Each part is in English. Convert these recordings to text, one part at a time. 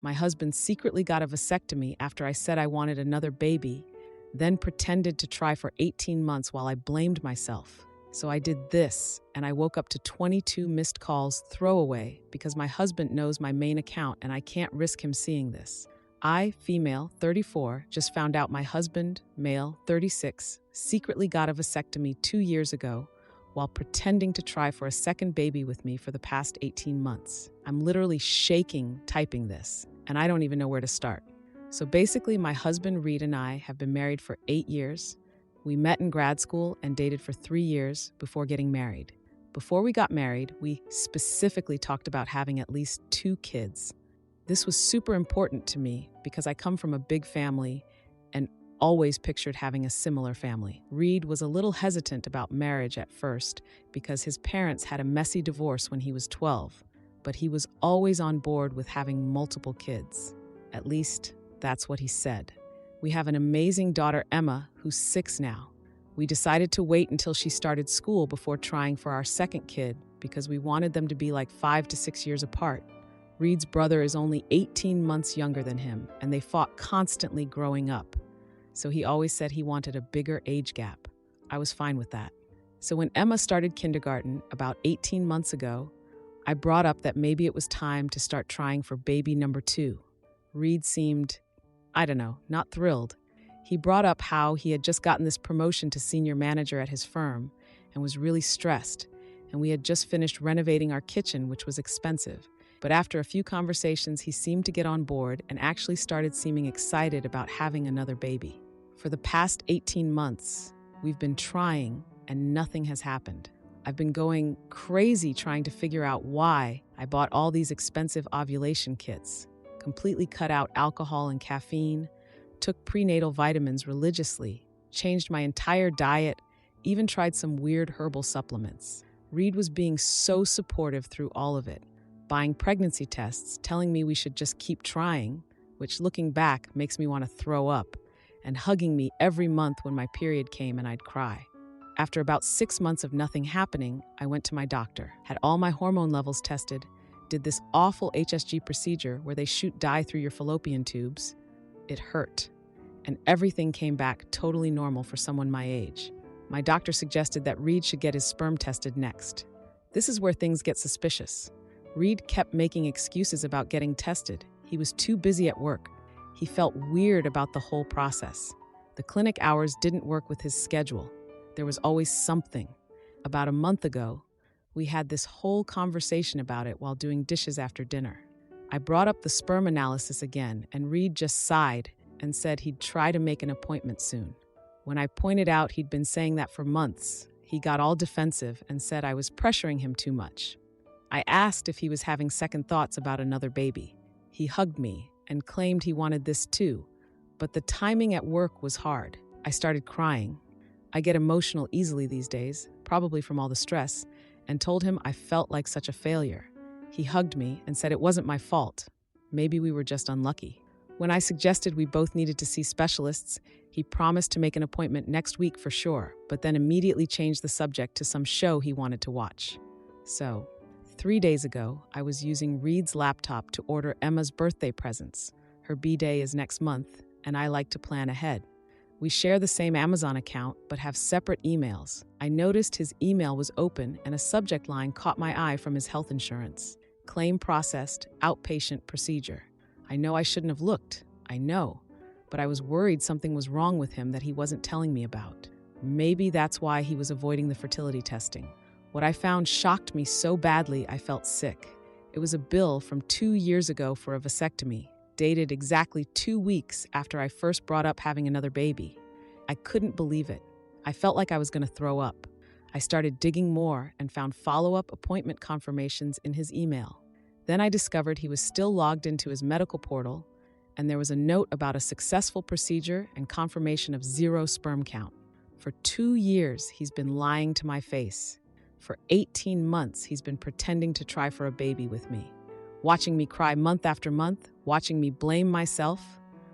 My husband secretly got a vasectomy after I said I wanted another baby, then pretended to try for 18 months while I blamed myself. So I did this, and I woke up to 22 missed calls throwaway because my husband knows my main account and I can't risk him seeing this. I, female, 34, just found out my husband, male, 36, secretly got a vasectomy 2 years ago while pretending to try for a second baby with me for the past 18 months. I'm literally shaking typing this, and I don't even know where to start. So basically, my husband Reed and I have been married for 8 years. We met in grad school and dated for 3 years before getting married. Before we got married, we specifically talked about having at least 2 kids. This was super important to me because I come from a big family and always pictured having a similar family. Reed was a little hesitant about marriage at first because his parents had a messy divorce when he was 12, but he was always on board with having multiple kids. At least, that's what he said. We have an amazing daughter, Emma, who's 6 now. We decided to wait until she started school before trying for our second kid because we wanted them to be like 5 to 6 years apart. Reed's brother is only 18 months younger than him, and they fought constantly growing up. So he always said he wanted a bigger age gap. I was fine with that. So when Emma started kindergarten about 18 months ago, I brought up that maybe it was time to start trying for baby number 2. Reed seemed, not thrilled. He brought up how he had just gotten this promotion to senior manager at his firm and was really stressed, and we had just finished renovating our kitchen, which was expensive. But after a few conversations, he seemed to get on board and actually started seeming excited about having another baby. For the past 18 months, we've been trying and nothing has happened. I've been going crazy trying to figure out why I bought all these expensive ovulation kits, completely cut out alcohol and caffeine, took prenatal vitamins religiously, changed my entire diet, even tried some weird herbal supplements. Reed was being so supportive through all of it, buying pregnancy tests, telling me we should just keep trying, which looking back makes me want to throw up, and hugging me every month when my period came and I'd cry. After about 6 months of nothing happening, I went to my doctor, had all my hormone levels tested, did this awful HSG procedure where they shoot dye through your fallopian tubes. It hurt, and everything came back totally normal for someone my age. My doctor suggested that Reed should get his sperm tested next. This is where things get suspicious. Reed kept making excuses about getting tested. He was too busy at work. He felt weird about the whole process. The clinic hours didn't work with his schedule. There was always something. About a month ago, we had this whole conversation about it while doing dishes after dinner. I brought up the sperm analysis again, and Reed just sighed and said he'd try to make an appointment soon. When I pointed out he'd been saying that for months, he got all defensive and said I was pressuring him too much. I asked if he was having second thoughts about another baby. He hugged me and claimed he wanted this too, but the timing at work was hard. I started crying. I get emotional easily these days, probably from all the stress, and told him I felt like such a failure. He hugged me and said it wasn't my fault. Maybe we were just unlucky. When I suggested we both needed to see specialists, he promised to make an appointment next week for sure, but then immediately changed the subject to some show he wanted to watch. So, 3 days ago, I was using Reed's laptop to order Emma's birthday presents. Her B-day is next month, and I like to plan ahead. We share the same Amazon account, but have separate emails. I noticed his email was open and a subject line caught my eye from his health insurance. Claim processed, outpatient procedure. I know I shouldn't have looked. I know. But I was worried something was wrong with him that he wasn't telling me about. Maybe that's why he was avoiding the fertility testing. What I found shocked me so badly I felt sick. It was a bill from 2 years ago for a vasectomy, dated exactly 2 weeks after I first brought up having another baby. I couldn't believe it. I felt like I was going to throw up. I started digging more and found follow-up appointment confirmations in his email. Then I discovered he was still logged into his medical portal, and there was a note about a successful procedure and confirmation of 0 sperm count. For 2 years, he's been lying to my face. For 18 months, he's been pretending to try for a baby with me. Watching me cry month after month, watching me blame myself,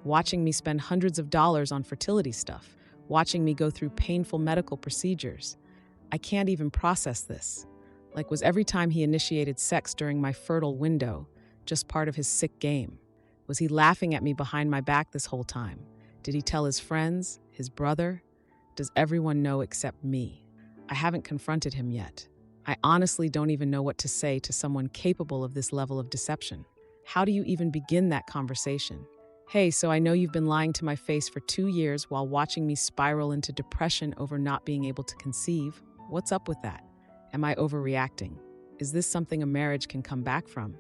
watching me spend hundreds of dollars on fertility stuff, watching me go through painful medical procedures. I can't even process this. Was every time he initiated sex during my fertile window just part of his sick game? Was he laughing at me behind my back this whole time? Did he tell his friends, his brother? Does everyone know except me? I haven't confronted him yet. I honestly don't even know what to say to someone capable of this level of deception. How do you even begin that conversation? Hey, so I know you've been lying to my face for 2 years while watching me spiral into depression over not being able to conceive. What's up with that? Am I overreacting? Is this something a marriage can come back from?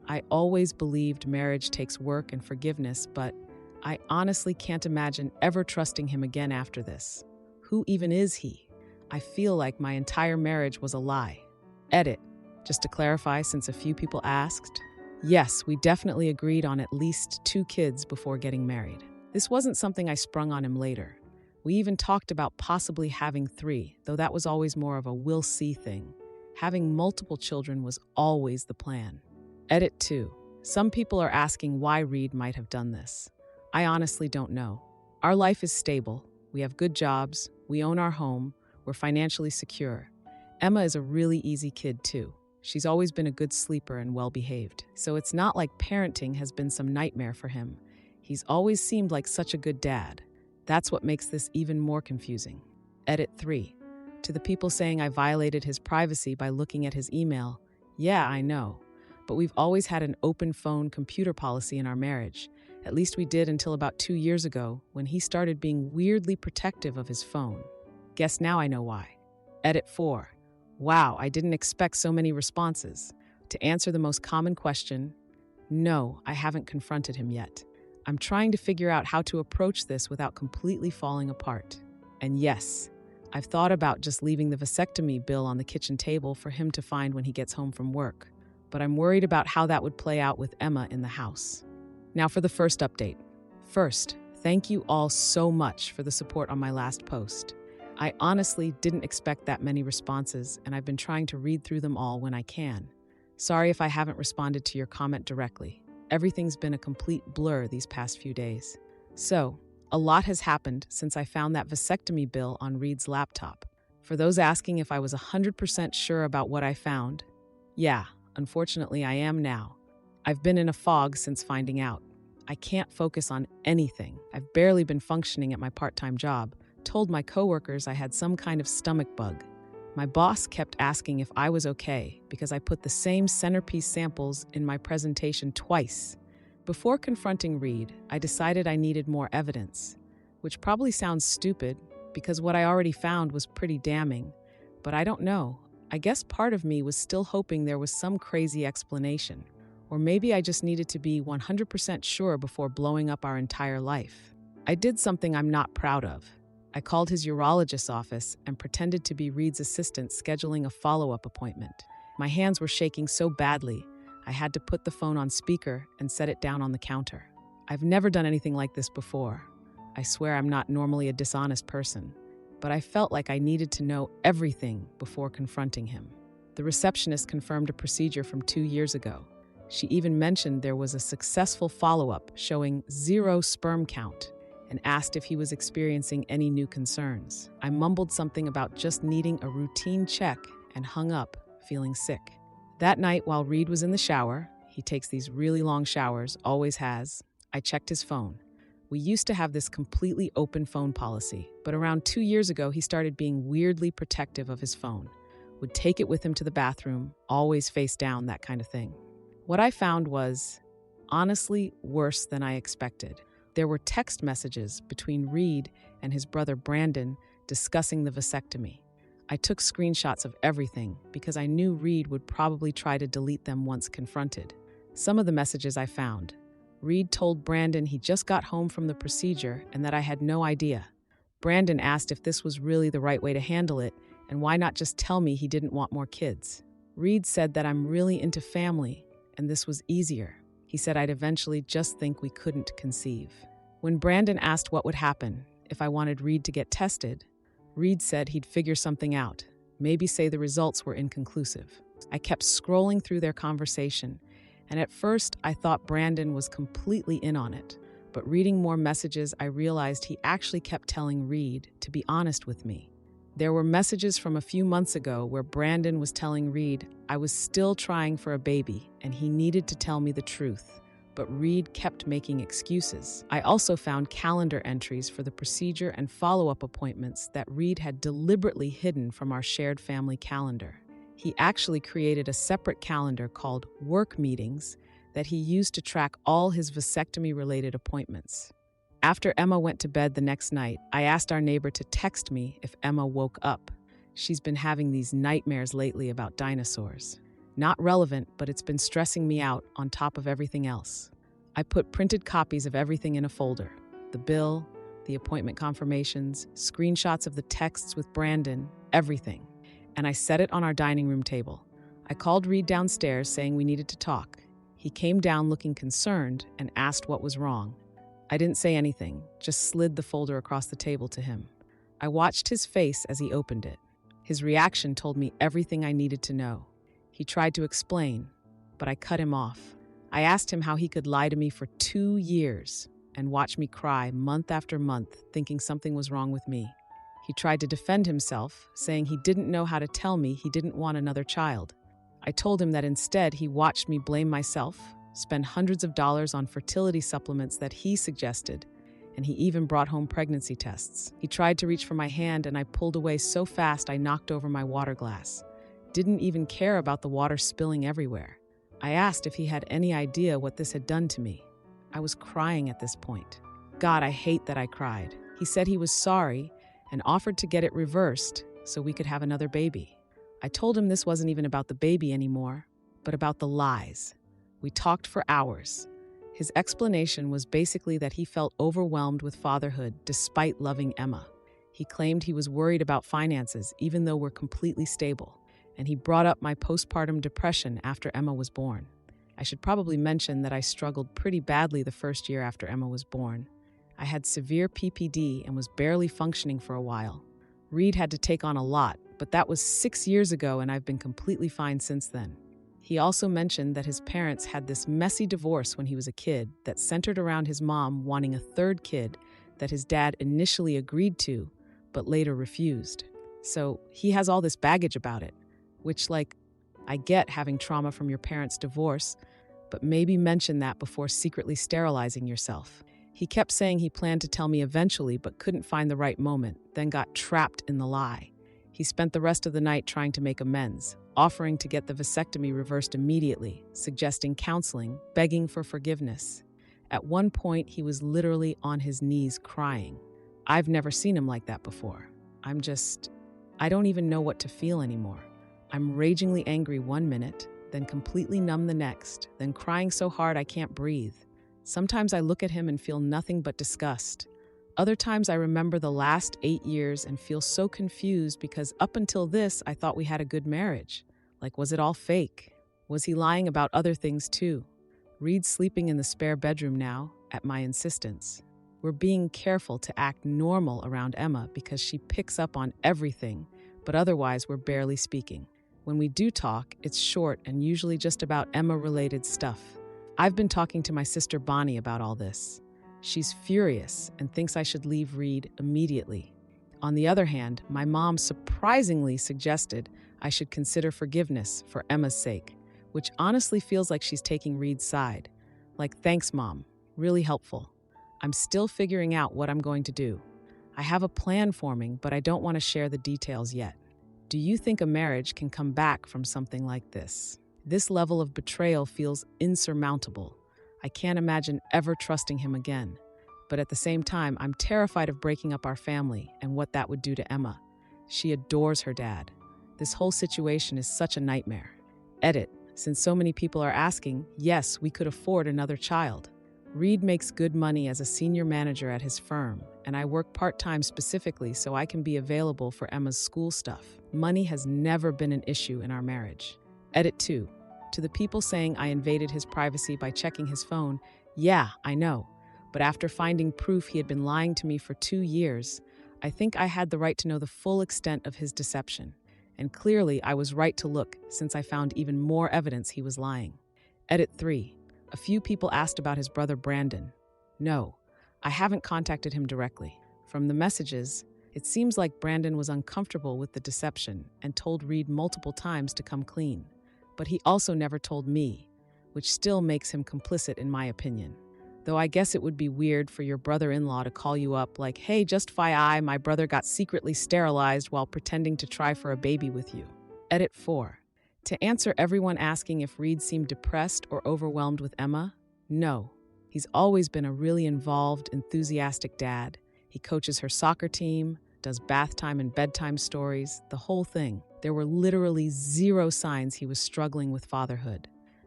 I always believed marriage takes work and forgiveness, but I honestly can't imagine ever trusting him again after this. Who even is he? I feel like my entire marriage was a lie. Edit. Just to clarify, since a few people asked, yes, we definitely agreed on at least 2 kids before getting married. This wasn't something I sprung on him later. We even talked about possibly having 3, though that was always more of a we'll see thing. Having multiple children was always the plan. Edit 2. Some people are asking why Reed might have done this. I honestly don't know. Our life is stable. We have good jobs. We own our home. We're financially secure. Emma is a really easy kid too. She's always been a good sleeper and well-behaved. So it's not like parenting has been some nightmare for him. He's always seemed like such a good dad. That's what makes this even more confusing. Edit 3. To the people saying I violated his privacy by looking at his email, yeah, I know. But we've always had an open phone computer policy in our marriage. At least we did until about 2 years ago, when he started being weirdly protective of his phone. Guess now I know why. Edit 4. Wow, I didn't expect so many responses. To answer the most common question, no, I haven't confronted him yet. I'm trying to figure out how to approach this without completely falling apart. And yes, I've thought about just leaving the vasectomy bill on the kitchen table for him to find when he gets home from work. But I'm worried about how that would play out with Emma in the house. Now for the first update. First, thank you all so much for the support on my last post. I honestly didn't expect that many responses, and I've been trying to read through them all when I can. Sorry if I haven't responded to your comment directly. Everything's been a complete blur these past few days. So, a lot has happened since I found that vasectomy bill on Reed's laptop. For those asking if I was 100% sure about what I found, yeah, unfortunately I am now. I've been in a fog since finding out. I can't focus on anything. I've barely been functioning at my part-time job. Told my coworkers I had some kind of stomach bug. My boss kept asking if I was okay because I put the same centerpiece samples in my presentation twice. Before confronting Reed, I decided I needed more evidence, which probably sounds stupid because what I already found was pretty damning. But I don't know. I guess part of me was still hoping there was some crazy explanation. Or maybe I just needed to be 100% sure before blowing up our entire life. I did something I'm not proud of. I called his urologist's office and pretended to be Reed's assistant scheduling a follow-up appointment. My hands were shaking so badly, I had to put the phone on speaker and set it down on the counter. I've never done anything like this before. I swear I'm not normally a dishonest person, but I felt like I needed to know everything before confronting him. The receptionist confirmed a procedure from 2 years ago. She even mentioned there was a successful follow-up showing 0 sperm count, and asked if he was experiencing any new concerns. I mumbled something about just needing a routine check and hung up, feeling sick. That night, while Reed was in the shower, he takes these really long showers, always has, I checked his phone. We used to have this completely open phone policy, but around 2 years ago, he started being weirdly protective of his phone. Would take it with him to the bathroom, always face down, that kind of thing. What I found was, honestly, worse than I expected. There were text messages between Reed and his brother Brandon discussing the vasectomy. I took screenshots of everything because I knew Reed would probably try to delete them once confronted. Some of the messages I found. Reed told Brandon he just got home from the procedure and that I had no idea. Brandon asked if this was really the right way to handle it and why not just tell me he didn't want more kids. Reed said that I'm really into family and this was easier. He said I'd eventually just think we couldn't conceive. When Brandon asked what would happen if I wanted Reed to get tested, Reed said he'd figure something out, maybe say the results were inconclusive. I kept scrolling through their conversation, and at first I thought Brandon was completely in on it. But reading more messages, I realized he actually kept telling Reed to be honest with me. There were messages from a few months ago where Brandon was telling Reed I was still trying for a baby and he needed to tell me the truth. but Reed kept making excuses. I also found calendar entries for the procedure and follow-up appointments that Reed had deliberately hidden from our shared family calendar. He actually created a separate calendar called Work Meetings that he used to track all his vasectomy-related appointments. After Emma went to bed the next night, I asked our neighbor to text me if Emma woke up. She's been having these nightmares lately about dinosaurs. Not relevant, but it's been stressing me out on top of everything else. I put printed copies of everything in a folder. The bill, the appointment confirmations, screenshots of the texts with Brandon, everything. And I set it on our dining room table. I called Reed downstairs saying we needed to talk. He came down looking concerned and asked what was wrong. I didn't say anything, just slid the folder across the table to him. I watched his face as he opened it. His reaction told me everything I needed to know. He tried to explain, but I cut him off. I asked him how he could lie to me for 2 years and watch me cry month after month, thinking something was wrong with me. He tried to defend himself, saying he didn't know how to tell me he didn't want another child. I told him that instead he watched me blame myself, spend hundreds of dollars on fertility supplements that he suggested, and he even brought home pregnancy tests. He tried to reach for my hand and I pulled away so fast I knocked over my water glass. Didn't even care about the water spilling everywhere. I asked if he had any idea what this had done to me. I was crying at this point. God, I hate that I cried. He said he was sorry and offered to get it reversed so we could have another baby. I told him this wasn't even about the baby anymore, but about the lies. We talked for hours. His explanation was basically that he felt overwhelmed with fatherhood despite loving Emma. He claimed he was worried about finances even though we're completely stable. And he brought up my postpartum depression after Emma was born. I should probably mention that I struggled pretty badly the first year after Emma was born. I had severe PPD and was barely functioning for a while. Reed had to take on a lot, but that was 6 years ago and I've been completely fine since then. He also mentioned that his parents had this messy divorce when he was a kid that centered around his mom wanting a third kid that his dad initially agreed to, but later refused. So he has all this baggage about it. Which, I get having trauma from your parents' divorce, but maybe mention that before secretly sterilizing yourself. He kept saying he planned to tell me eventually, but couldn't find the right moment, then got trapped in the lie. He spent the rest of the night trying to make amends, offering to get the vasectomy reversed immediately, suggesting counseling, begging for forgiveness. At one point, he was literally on his knees crying. I've never seen him like that before. I don't even know what to feel anymore. I'm ragingly angry 1 minute, then completely numb the next, then crying so hard I can't breathe. Sometimes I look at him and feel nothing but disgust. Other times I remember the last 8 years and feel so confused because up until this, I thought we had a good marriage. Was it all fake? Was he lying about other things too? Reed's sleeping in the spare bedroom now, at my insistence. We're being careful to act normal around Emma because she picks up on everything, but otherwise we're barely speaking. When we do talk, it's short and usually just about Emma-related stuff. I've been talking to my sister Bonnie about all this. She's furious and thinks I should leave Reed immediately. On the other hand, my mom surprisingly suggested I should consider forgiveness for Emma's sake, which honestly feels like she's taking Reed's side. Thanks, Mom. Really helpful. I'm still figuring out what I'm going to do. I have a plan forming, but I don't want to share the details yet. Do you think a marriage can come back from something like this? This level of betrayal feels insurmountable. I can't imagine ever trusting him again. But at the same time, I'm terrified of breaking up our family and what that would do to Emma. She adores her dad. This whole situation is such a nightmare. Edit. Since so many people are asking, yes, we could afford another child. Reed makes good money as a senior manager at his firm, and I work part-time specifically so I can be available for Emma's school stuff. Money has never been an issue in our marriage. Edit 2. To the people saying I invaded his privacy by checking his phone, yeah, I know. But after finding proof he had been lying to me for 2 years, I think I had the right to know the full extent of his deception. And clearly I was right to look since I found even more evidence he was lying. Edit 3. A few people asked about his brother Brandon. No, I haven't contacted him directly. From the messages, it seems like Brandon was uncomfortable with the deception and told Reed multiple times to come clean. But he also never told me. which still makes him complicit in my opinion. Though I guess it would be weird for your brother-in-law to call you up like, hey, just FYI, my brother got secretly sterilized while pretending to try for a baby with you. Edit 4. To answer everyone asking if Reed seemed depressed or overwhelmed with Emma, no. He's always been a really involved, enthusiastic dad. He coaches her soccer team, does bath time and bedtime stories, the whole thing. There were literally zero signs he was struggling with fatherhood.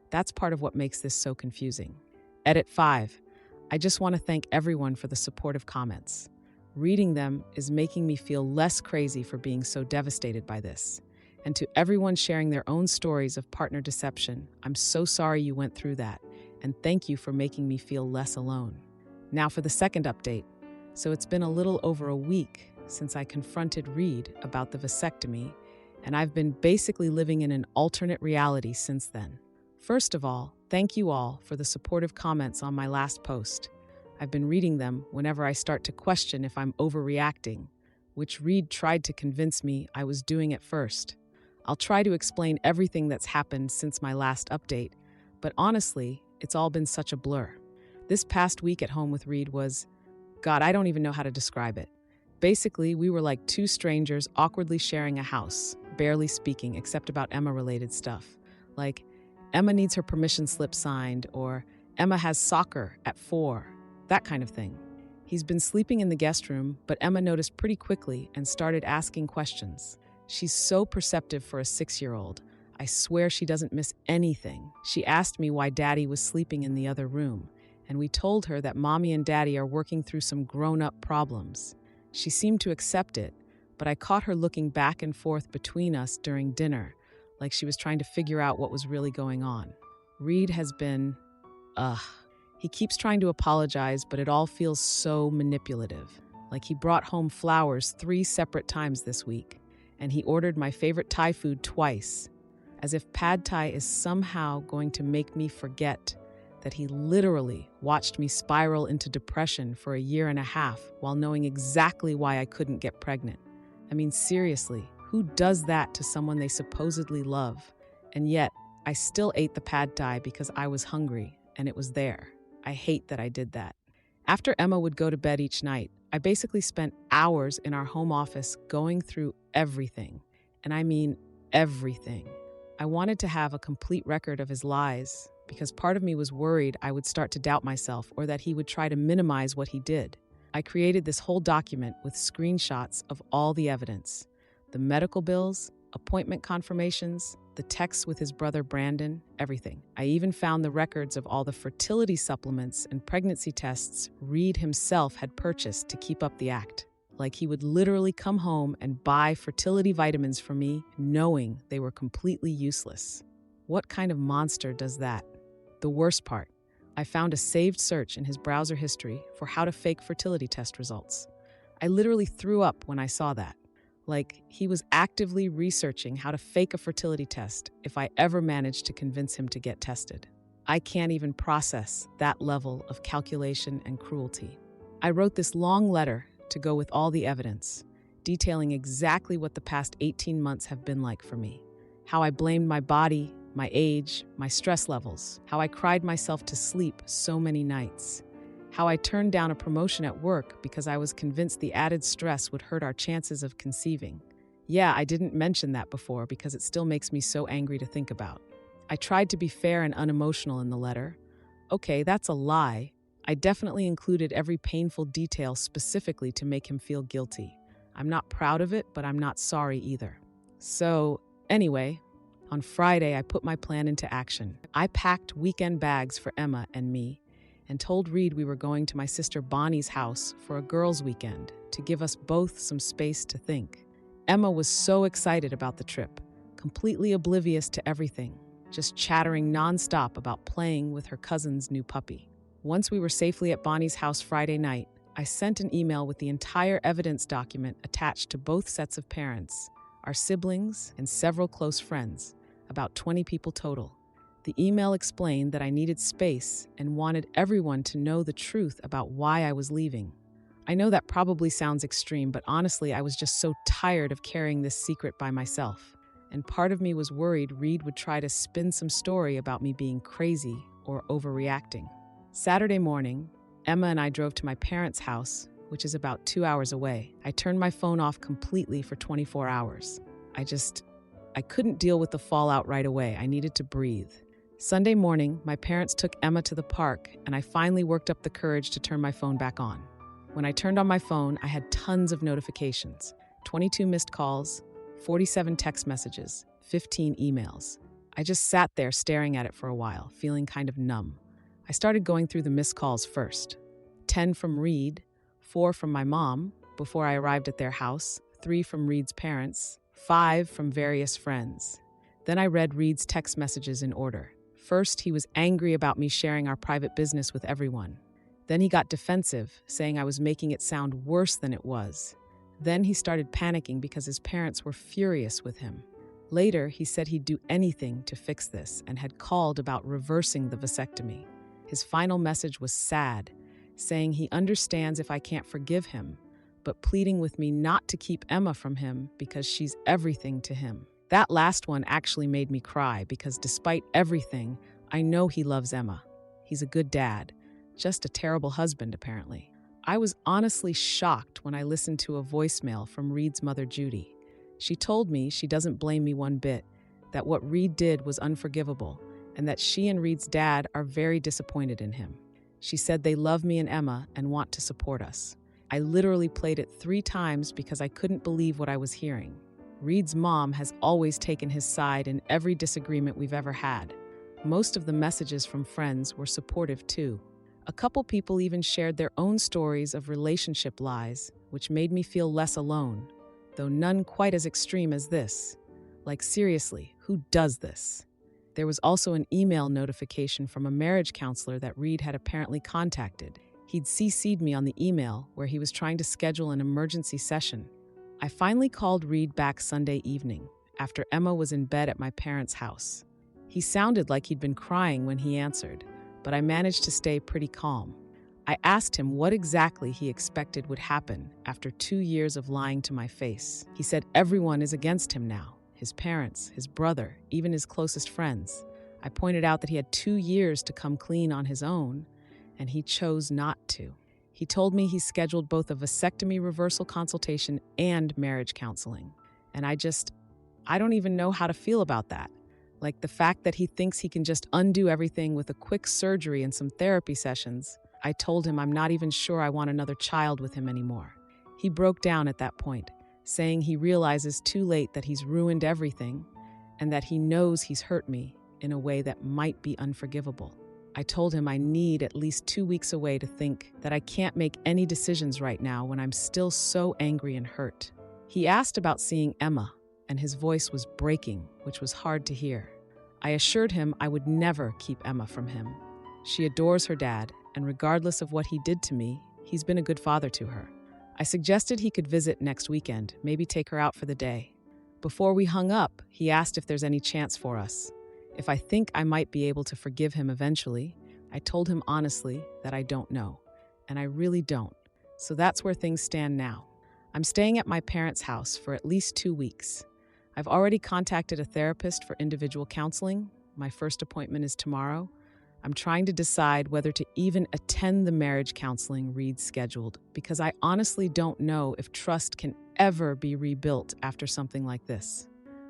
That's part of what makes this so confusing. Edit 5. I just want to thank everyone for the supportive comments. Reading them is making me feel less crazy for being so devastated by this. And to everyone sharing their own stories of partner deception, I'm so sorry you went through that, and thank you for making me feel less alone. Now for the second update. So it's been a little over a week since I confronted Reed about the vasectomy, and I've been basically living in an alternate reality since then. First of all, thank you all for the supportive comments on my last post. I've been reading them whenever I start to question if I'm overreacting, which Reed tried to convince me I was doing at first. I'll try to explain everything that's happened since my last update, but honestly, it's all been such a blur. This past week at home with Reed was, God, I don't even know how to describe it. Basically, we were like two strangers awkwardly sharing a house, barely speaking except about Emma-related stuff. Like, Emma needs her permission slip signed, or Emma has soccer at 4, that kind of thing. He's been sleeping in the guest room, but Emma noticed pretty quickly and started asking questions. She's so perceptive for a 6-year-old. I swear she doesn't miss anything. She asked me why Daddy was sleeping in the other room, and we told her that Mommy and Daddy are working through some grown-up problems. She seemed to accept it, but I caught her looking back and forth between us during dinner, like she was trying to figure out what was really going on. Reed has been, He keeps trying to apologize, but it all feels so manipulative. Like he brought home flowers 3 separate times this week, and he ordered my favorite Thai food twice, as if pad Thai is somehow going to make me forget that he literally watched me spiral into depression for a 1.5 years while knowing exactly why I couldn't get pregnant. I mean, seriously, who does that to someone they supposedly love? And yet, I still ate the pad Thai because I was hungry, and it was there. I hate that I did that. After Emma would go to bed each night, I basically spent hours in our home office going through everything. And I mean everything. I wanted to have a complete record of his lies because part of me was worried I would start to doubt myself or that he would try to minimize what he did. I created this whole document with screenshots of all the evidence. The medical bills, appointment confirmations, the texts with his brother Brandon, everything. I even found the records of all the fertility supplements and pregnancy tests Reed himself had purchased to keep up the act. Like he would literally come home and buy fertility vitamins for me, knowing they were completely useless. What kind of monster does that? The worst part, I found a saved search in his browser history for how to fake fertility test results. I literally threw up when I saw that. Like, he was actively researching how to fake a fertility test if I ever managed to convince him to get tested. I can't even process that level of calculation and cruelty. I wrote this long letter to go with all the evidence, detailing exactly what the past 18 months have been like for me. How I blamed my body, my age, my stress levels. How I cried myself to sleep so many nights. How I turned down a promotion at work because I was convinced the added stress would hurt our chances of conceiving. Yeah, I didn't mention that before because it still makes me so angry to think about. I tried to be fair and unemotional in the letter. Okay, that's a lie. I definitely included every painful detail specifically to make him feel guilty. I'm not proud of it, but I'm not sorry either. So, anyway, on Friday, I put my plan into action. I packed weekend bags for Emma and me and told Reed we were going to my sister Bonnie's house for a girls' weekend to give us both some space to think. Emma was so excited about the trip, completely oblivious to everything, just chattering nonstop about playing with her cousin's new puppy. Once we were safely at Bonnie's house Friday night, I sent an email with the entire evidence document attached to both sets of parents, our siblings, and several close friends, about 20 people total. The email explained that I needed space and wanted everyone to know the truth about why I was leaving. I know that probably sounds extreme, but honestly, I was just so tired of carrying this secret by myself. and part of me was worried Reed would try to spin some story about me being crazy or overreacting. Saturday morning, Emma and I drove to my parents' house, which is about 2 hours away. I turned my phone off completely for 24 hours. I couldn't deal with the fallout right away. I needed to breathe. Sunday morning, my parents took Emma to the park, and I finally worked up the courage to turn my phone back on. When I turned on my phone, I had tons of notifications, 22 missed calls, 47 text messages, 15 emails. I just sat there staring at it for a while, feeling kind of numb. I started going through the missed calls first. 10 from Reed, 4 from my mom before I arrived at their house, 3 from Reed's parents, 5 from various friends. Then I read Reed's text messages in order. First, he was angry about me sharing our private business with everyone. Then he got defensive, saying I was making it sound worse than it was. Then he started panicking because his parents were furious with him. Later, he said he'd do anything to fix this and had called about reversing the vasectomy. His final message was sad, saying he understands if I can't forgive him, but pleading with me not to keep Emma from him because she's everything to him. That last one actually made me cry because despite everything, I know he loves Emma. He's a good dad, just a terrible husband, apparently. I was honestly shocked when I listened to a voicemail from Reed's mother, Judy. She told me she doesn't blame me one bit, that what Reed did was unforgivable, and that she and Reed's dad are very disappointed in him. She said they love me and Emma and want to support us. I literally played it 3 times because I couldn't believe what I was hearing. Reed's mom has always taken his side in every disagreement we've ever had. Most of the messages from friends were supportive too. A couple people even shared their own stories of relationship lies, which made me feel less alone, though none quite as extreme as this. Like seriously, who does this? There was also an email notification from a marriage counselor that Reed had apparently contacted. He'd CC'd me on the email where he was trying to schedule an emergency session. I finally called Reed back Sunday evening, after Emma was in bed at my parents' house. He sounded like he'd been crying when he answered, but I managed to stay pretty calm. I asked him what exactly he expected would happen after 2 years of lying to my face. He said everyone is against him now, his parents, his brother, even his closest friends. I pointed out that he had 2 years to come clean on his own, and he chose not to. He told me he scheduled both a vasectomy reversal consultation and marriage counseling. And I don't even know how to feel about that. Like the fact that he thinks he can just undo everything with a quick surgery and some therapy sessions. I told him I'm not even sure I want another child with him anymore. He broke down at that point, saying he realizes too late that he's ruined everything and that he knows he's hurt me in a way that might be unforgivable. I told him I need at least 2 weeks away to think, that I can't make any decisions right now when I'm still so angry and hurt. He asked about seeing Emma, and his voice was breaking, which was hard to hear. I assured him I would never keep Emma from him. She adores her dad, and regardless of what he did to me, he's been a good father to her. I suggested he could visit next weekend, maybe take her out for the day. Before we hung up, he asked if there's any chance for us. If I think I might be able to forgive him eventually, I told him honestly that I don't know, and I really don't. So that's where things stand now. I'm staying at my parents' house for at least 2 weeks. I've already contacted a therapist for individual counseling. My first appointment is tomorrow. I'm trying to decide whether to even attend the marriage counseling Reed scheduled because I honestly don't know if trust can ever be rebuilt after something like this.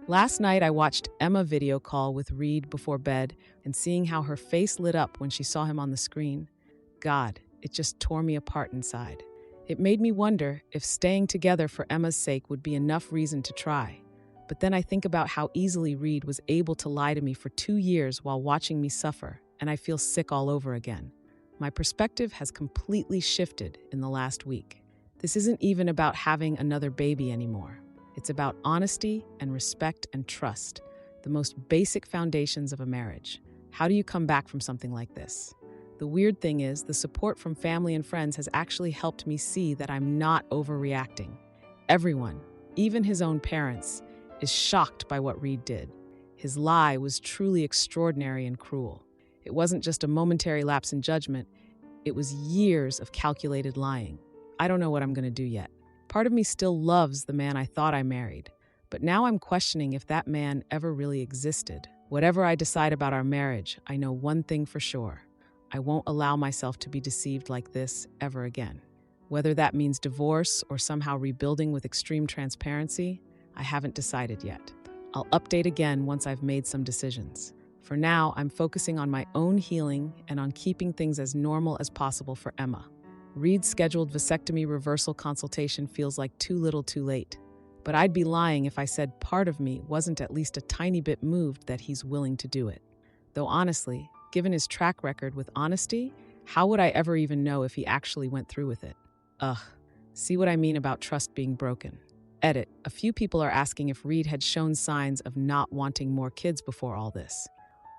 Last night, I watched Emma video call with Reed before bed, and seeing how her face lit up when she saw him on the screen, God, it just tore me apart inside. It made me wonder if staying together for Emma's sake would be enough reason to try. But then I think about how easily Reed was able to lie to me for 2 years while watching me suffer, and I feel sick all over again. My perspective has completely shifted in the last week. This isn't even about having another baby anymore. It's about honesty and respect and trust, the most basic foundations of a marriage. How do you come back from something like this? The weird thing is, the support from family and friends has actually helped me see that I'm not overreacting. Everyone, even his own parents, is shocked by what Reed did. His lie was truly extraordinary and cruel. It wasn't just a momentary lapse in judgment, it was years of calculated lying. I don't know what I'm going to do yet. Part of me still loves the man I thought I married, But now I'm questioning if that man ever really existed. Whatever I decide about our marriage, I know one thing for sure. I won't allow myself to be deceived like this ever again. Whether that means divorce or somehow rebuilding with extreme transparency, I haven't decided yet. I'll update again once I've made some decisions. For now, I'm focusing on my own healing and on keeping things as normal as possible for Emma. Reed's scheduled vasectomy reversal consultation feels like too little too late. But I'd be lying if I said part of me wasn't at least a tiny bit moved that he's willing to do it. Though honestly, given his track record with honesty, how would I ever even know if he actually went through with it? Ugh, see what I mean about trust being broken. Edit, a few people are asking if Reed had shown signs of not wanting more kids before all this.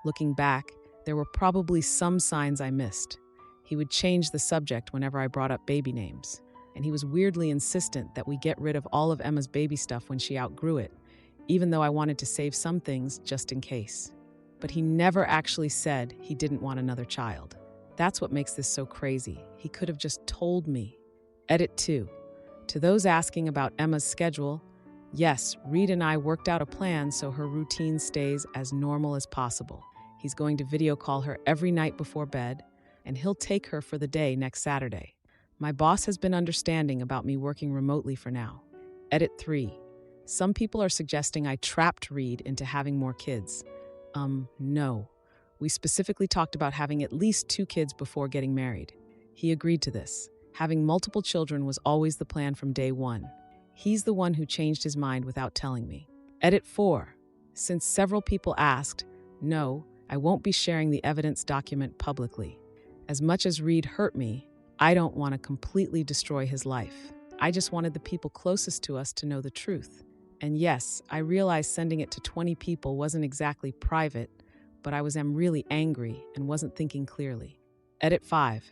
Looking back, there were probably some signs I missed. He would change the subject whenever I brought up baby names, and he was weirdly insistent that we get rid of all of Emma's baby stuff when she outgrew it, even though I wanted to save some things just in case. But he never actually said he didn't want another child. That's what makes this so crazy. He could have just told me. Edit 2. To those asking about Emma's schedule, yes, Reed and I worked out a plan so her routine stays as normal as possible. He's going to video call her every night before bed, and he'll take her for the day next Saturday. My boss has been understanding about me working remotely for now. Edit 3. Some people are suggesting I trapped Reed into having more kids. No. We specifically talked about having at least 2 kids before getting married. He agreed to this. Having multiple children was always the plan from day one. He's the one who changed his mind without telling me. Edit 4. Since several people asked, no, I won't be sharing the evidence document publicly. As much as Reed hurt me, I don't want to completely destroy his life. I just wanted the people closest to us to know the truth. And yes, I realized sending it to 20 people wasn't exactly private, but I was really angry and wasn't thinking clearly. Edit 5.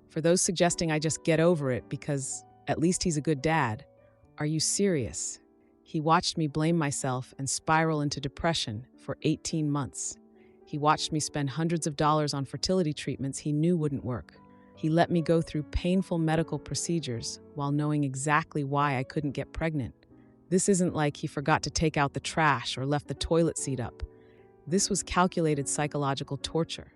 For those suggesting I just get over it because at least he's a good dad, are you serious? He watched me blame myself and spiral into depression for 18 months. He watched me spend hundreds of dollars on fertility treatments he knew wouldn't work. He let me go through painful medical procedures while knowing exactly why I couldn't get pregnant. This isn't like he forgot to take out the trash or left the toilet seat up. This was calculated psychological torture.